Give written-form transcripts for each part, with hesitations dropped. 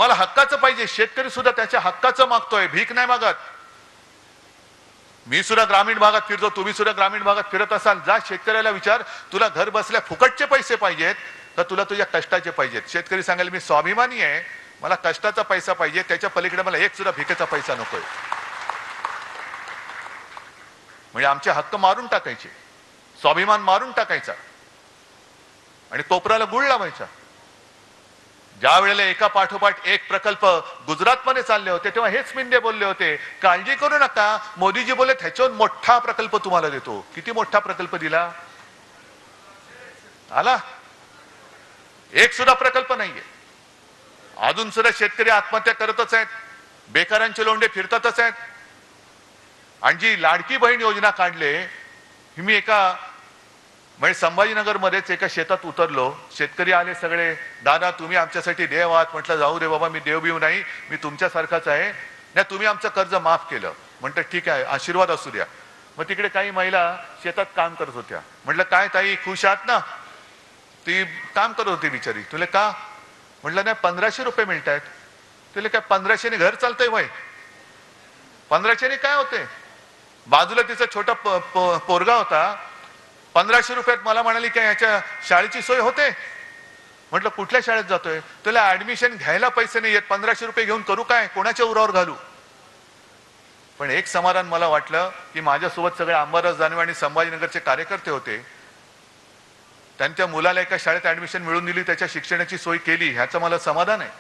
आम्हाला हक्काचं पाहिजे. शेतकरी सुद्धा त्याच्या हक्काचं मागतोय, भीक नाही मागत. मी सुद्धा ग्रामीण भागात फिरतो, तुम्ही सुद्धा ग्रामीण भागात फिरत असाल. जा शेतकऱ्याला विचार, तुला घर बसल्या फुकटचे पैसे पाहिजेत तर तुला तुझ्या कष्टाचे पाहिजेत. शेतकरी सांगेल मी स्वाभिमानी आहे, मला कष्टाचा पैसा पाहिजे, त्याच्या पलीकडे मला एक सुद्धा भिकेचा पैसा नकोय. म्हणजे आमचे हक्क मारून टाकायचे, स्वाभिमान मारून टाकायचा आणि कोपराला गुळ लावायचा. ज्या वेळेला एका पाठोपाठ एक प्रकल्प गुजरातमध्ये चालले होते तेव्हा हेच मिंदे बोलले होते, काळजी करू नका, मोदीजी बोलले ह्याच्यावर मोठा प्रकल्प तुम्हाला देतो. किती मोठा प्रकल्प दिला? आला? एक सुद्धा प्रकल्प नाहीये. अजून सुद्धा शेतकरी आत्महत्या करतच आहेत, बेकारांचे लोंढे फिरतातच आहेत. आणि जी लाडकी बहीण योजना काढले, मी एका म्हणजे संभाजीनगर मध्येच एका शेतात उतरलो. शेतकरी आले सगळे, दादा तुम्ही आमच्यासाठी देव आहात. म्हटलं जाऊ रे बाबा, मी देव बिव नाही, मी तुमच्यासारखाच आहे. नाही तुम्ही आमचं कर्ज माफ केलं. म्हटलं ठीक आहे, आशीर्वाद असू द्या. मग तिकडे काही महिला शेतात काम करत होत्या. म्हटलं काय ताई खुश आहात ना? ती काम करत होती बिचारी. तुला का? म्हटलं नाही 1500 रुपये मिळत आहेत. तुला काय 1500ने घर चालतंय वय? 1500ने काय होते? बाजूला तिचा छोटा पोरगा होता. 1500 रुपयात मला म्हणाली की ह्याच्या शाळेची सोय होते. म्हटलं कुठल्या शाळेत जातोय? तुला ऍडमिशन घ्यायला पैसे नाही येत, 1500 रुपये घेऊन करू काय? कोणाच्या उरावर घालू? पण एक समाधान मला वाटलं की माझ्यासोबत सगळे अंबादास दानवे आणि संभाजीनगरचे कार्यकर्ते होते. त्यांच्या मुलाला एका शाळेत ऍडमिशन मिळवून दिली, त्याच्या शिक्षणाची सोय केली, ह्याचं मला समाधान आहे.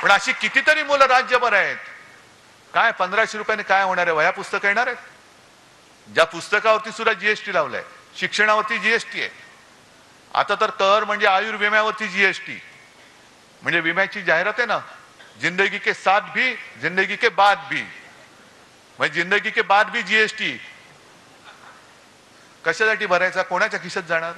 पण अशी कितीतरी मुलं राज्यभर आहेत. काय 1500 रुपयाने काय होणार आहे? वह्या पुस्तकं येणार आहेत? ज्या पुस्तकावरती सुद्धा जीएसटी लावलाय, शिक्षणावरती जीएसटी आहे. आता तर कर म्हणजे आयुर्विम्यावरती जीएसटी. म्हणजे विम्याची जाहिरात आहे ना, जिंदगी के साथ भी जिंदगी के बाद भी, म्हणजे जिंदगी के बाद भी जीएसटी. कशासाठी भरायचा? कोणाच्या खिशात जाणार?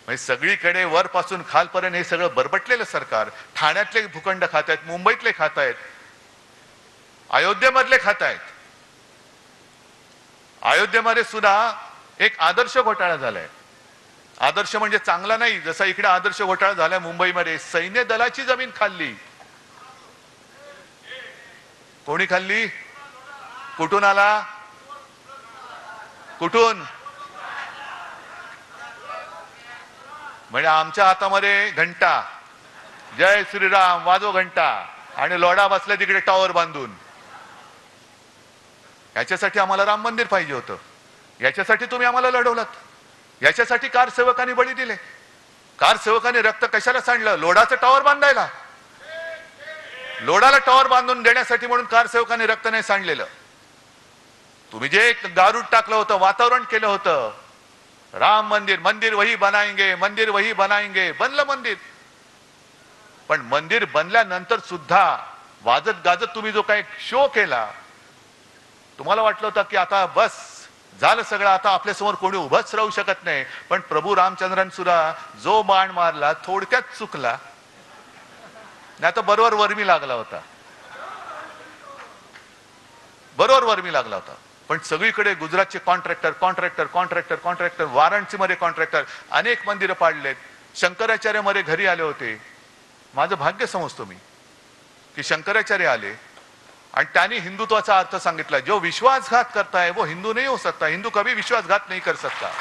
म्हणजे सगळीकडे वरपासून खालपर्यंत हे सगळं बरबटलेलं सरकार. ठाण्यातले भूखंड खात आहेत, मुंबईतले खात आहेत, अयोध्येमधले खात आहेत. अयोध्येमध्ये सुद्धा एक आदर्श घोटाळा झालाय. आदर्श म्हणजे चांगला नाही, जसा इकडे आदर्श घोटाळा झालाय मुंबईमध्ये. सैन्य दलाची जमीन खाल्ली. कोणी खाल्ली? कुठून आला? कुठून? म्हणजे आमच्या हातामध्ये घंटा, जय श्रीराम वाजव घंटा, आणि लोढा बसला तिकडे टॉवर बांधून. याच्यासाठी आम्हाला राम मंदिर पाहिजे होतं, याच्यासाठी तुम्ही आम्हाला लढवलात, याच्यासाठी कारसेवकांनी बळी दिले. कारसेवकांनी रक्त कशाला सांडलं? लोढाचं टॉवर बांधायला. लोढाला टॉवर बांधून देण्यासाठी म्हणून कारसेवकांनी रक्त नाही सांडलेलं. तुम्ही जे गारूड टाकलं होतं, वातावरण केलं होतं, राम मंदिर, मंदिर वही बनाएंगे, मंदिर वही बनाएंगे, बनलं मंदिर. पण मंदिर बनल्यानंतर सुद्धा वाजत गाजत तुम्ही जो काही शो केला, तुम्हाला वाटलं होतं की आता बस झालं सगळं, आता आपल्यासमोर कोणी उभंच राहू शकत नाही. पण प्रभू रामचंद्रांनी सुद्धा जो बाण मारला थोडक्यात चुकला, नाही तर बरोबर वर्मी लागला होता, बरोबर वर्मी लागला होता. पण सगळीकडे गुजरातचे कॉन्ट्रॅक्टर कॉन्ट्रॅक्टर कॉन्ट्रॅक्टर कॉन्ट्रॅक्टर, वाराणसीमध्ये कॉन्ट्रॅक्टर, अनेक मंदिरं पाडलेत. शंकराचार्य मध्ये घरी आले होते. माझं भाग्य समजतो मी की शंकराचार्य आले आणि त्यांनी हिंदुत्वाचा अर्थ सांगितला. जो विश्वासघात करता है वो हिंदू नहीं हो सकता, हिंदू कभी विश्वासघात नहीं कर सकता.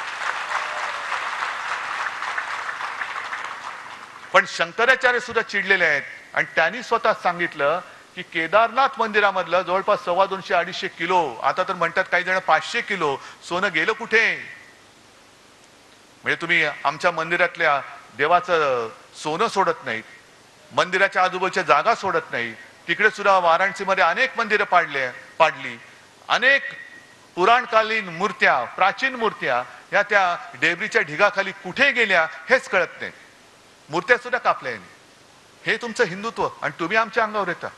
पण शंकराचार्य सुद्धा चिडलेले आहेत आणि त्यांनी स्वतः सांगितलं की केदारनाथ मंदिरामधलं जवळपास 250-250 किलो, आता तर म्हणतात काही जण 500 किलो सोनं गेलं कुठे? म्हणजे तुम्ही आमच्या मंदिरातल्या देवाचं सोनं सोडत नाहीत, मंदिराच्या आजूबाजूच्या जागा सोडत नाही. तिकडे सुद्धा वाराणसीमध्ये अनेक मंदिरं पाडली. अनेक पुराणकालीन मूर्त्या, प्राचीन मूर्त्या या त्या डेबरीच्या ढिगाखाली कुठे गेल्या हेच कळत नाही. मूर्त्या सुद्धा कापल्या. हे तुमचं हिंदुत्व आणि तुम्ही आमच्या अंगावर येता.